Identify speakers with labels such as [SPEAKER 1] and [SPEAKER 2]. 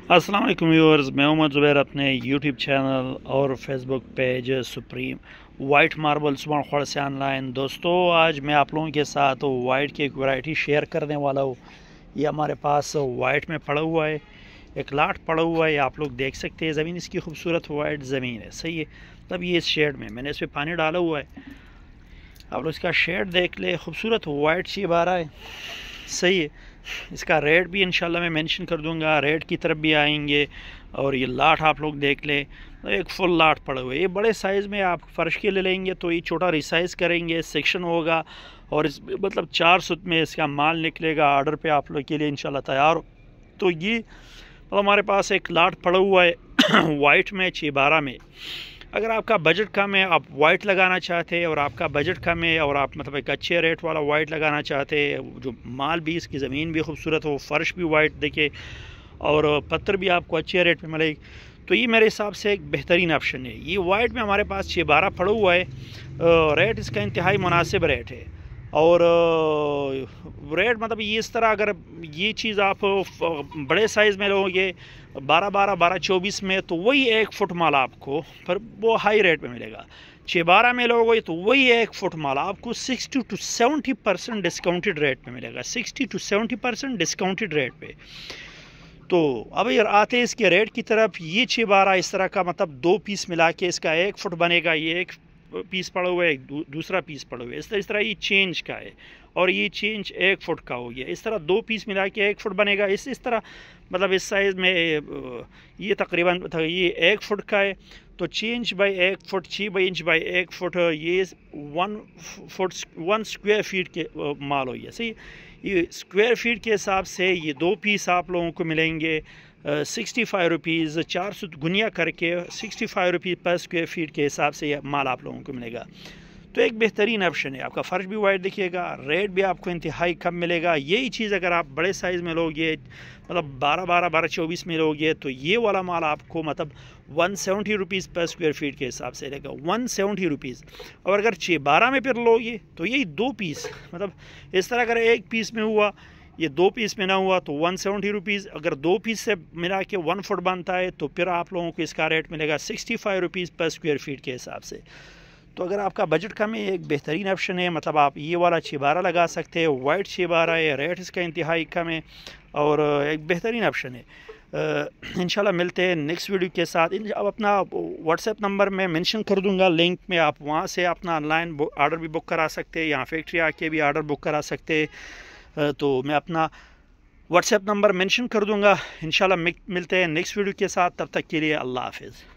[SPEAKER 1] अस्सलाम वालेकुम व्यूअर्स, मैं मोहम्मद ज़ुबैर अपने यूट्यूब चैनल और Facebook page supreme white marble सुबह खोड़ से ऑनलाइन। दोस्तों, आज मैं आप लोगों के साथ वाइट की एक वैरायटी शेयर करने वाला हूँ। ये हमारे पास वाइट में पड़ा हुआ है, एक लाट पड़ा हुआ है, आप लोग देख सकते हैं। ज़मीन इसकी खूबसूरत वाइट ज़मीन है, सही है। तब ये इस शेड में मैंने इस पर पानी डाला हुआ है, आप लोग इसका शेड देख ले, खूबसूरत वाइट शेप आ रहा है, सही है। इसका रेट भी इंशाल्लाह मैं मेंशन कर दूंगा, रेट की तरफ भी आएंगे। और ये लाट आप लोग देख ले, तो एक फुल लाट पड़ा हुआ है। ये बड़े साइज़ में आप फर्श के ले लेंगे तो ये छोटा रिसाइज करेंगे, सेक्शन होगा और इस मतलब 4 सुत में इसका माल निकलेगा, ऑर्डर पे आप लोग के लिए इंशाल्लाह तैयार। तो ये तो हमारे पास एक लाट पड़ा हुआ है वाइट में 612 में। अगर आपका बजट कम है, आप वाइट लगाना चाहते हैं और आपका बजट कम है और आप मतलब एक अच्छे रेट वाला वाइट लगाना चाहते हैं, जो माल भी इसकी ज़मीन भी खूबसूरत हो, फ़र्श भी वाइट देखे और पत्थर भी आपको अच्छे रेट पे मिले, तो ये मेरे हिसाब से एक बेहतरीन ऑप्शन है। ये वाइट में हमारे पास 612 पड़ा हुआ है, रेट इसका इंतहाई मुनासिब रेट है। और रेट मतलब ये इस तरह, अगर ये चीज़ आप बड़े साइज़ में लोगे 12-12, 12-24 में, तो वही 1 फुट माल आपको पर वो हाई रेट में मिलेगा। 612 में लोगे तो वही 1 फुट माल आपको 60 to 70% डिस्काउंटेड रेट में मिलेगा, 60 to 70% डिस्काउंटेड रेट पे। तो अब यार आते हैं इसके रेट की तरफ। ये 612 इस तरह का मतलब 2 पीस मिला के इसका 1 फुट बनेगा। ये एक पीस पड़ा हुआ है, दूसरा पीस पड़ा हुआ है, इस तरह ये चेंज का है और ये चेंज 1 फुट का हो गया। इस तरह 2 पीस मिला के 1 फुट बनेगा। इस तरह मतलब इस साइज़ में ये तकरीबन ये 1 फुट का है, तो change by 1 foot, 6 inch by 1 foot, ये 1 स्क्वायर फीट के माल हो गया, सही। ये स्क्वायर फीट के हिसाब से ये 2 पीस आप लोगों को मिलेंगे 65 रुपीज़, 400 गुनिया करके 65 रुपीज़ पर स्क्वायर फीट के हिसाब से ये माल आप लोगों को मिलेगा। तो एक बेहतरीन ऑप्शन है। आपका फ़र्श भी वाइट दिखिएगा, रेट भी आपको इंतहाई कम मिलेगा। यही चीज़ अगर आप बड़े साइज़ में लोगे, मतलब 12-12, 12-24 में लोगे, तो ये वाला माल आपको मतलब 170 रुपीज़ पर स्क्वायर फीट के हिसाब से रहेगा, 170 रुपीज़। और अगर 612 में फिर लोगे तो यही 2 पीस, मतलब इस तरह अगर 1 पीस में हुआ, ये 2 पीस में ना हुआ तो 170 रुपीज़। अगर 2 पीस से मिला के 1 फुट बनता है तो फिर आप लोगों को इसका रेट मिलेगा 65 रुपीज़ पर स्क्वायर फीट के हिसाब से। तो अगर आपका बजट कम है, एक बेहतरीन ऑप्शन है। मतलब आप ये वाला 612 लगा सकते हैं, वाइट 612 है, रेट इसका इंतहाई कम है और एक बेहतरीन ऑप्शन है। इंशाल्लाह मिलते हैं नेक्स्ट वीडियो के साथ। अब अपना व्हाट्सएप नंबर मैं मेंशन कर दूंगा लिंक में, आप वहाँ से अपना ऑनलाइन ऑर्डर भी बुक करा सकते हैं, यहाँ फैक्ट्री आके भी ऑर्डर बुक करा सकते हैं। तो मैं अपना व्हाट्सएप नंबर मेंशन कर दूंगा। इंशाल्लाह मिलते हैं नेक्स्ट वीडियो के साथ, तब तक के लिए अल्लाह हाफिज़।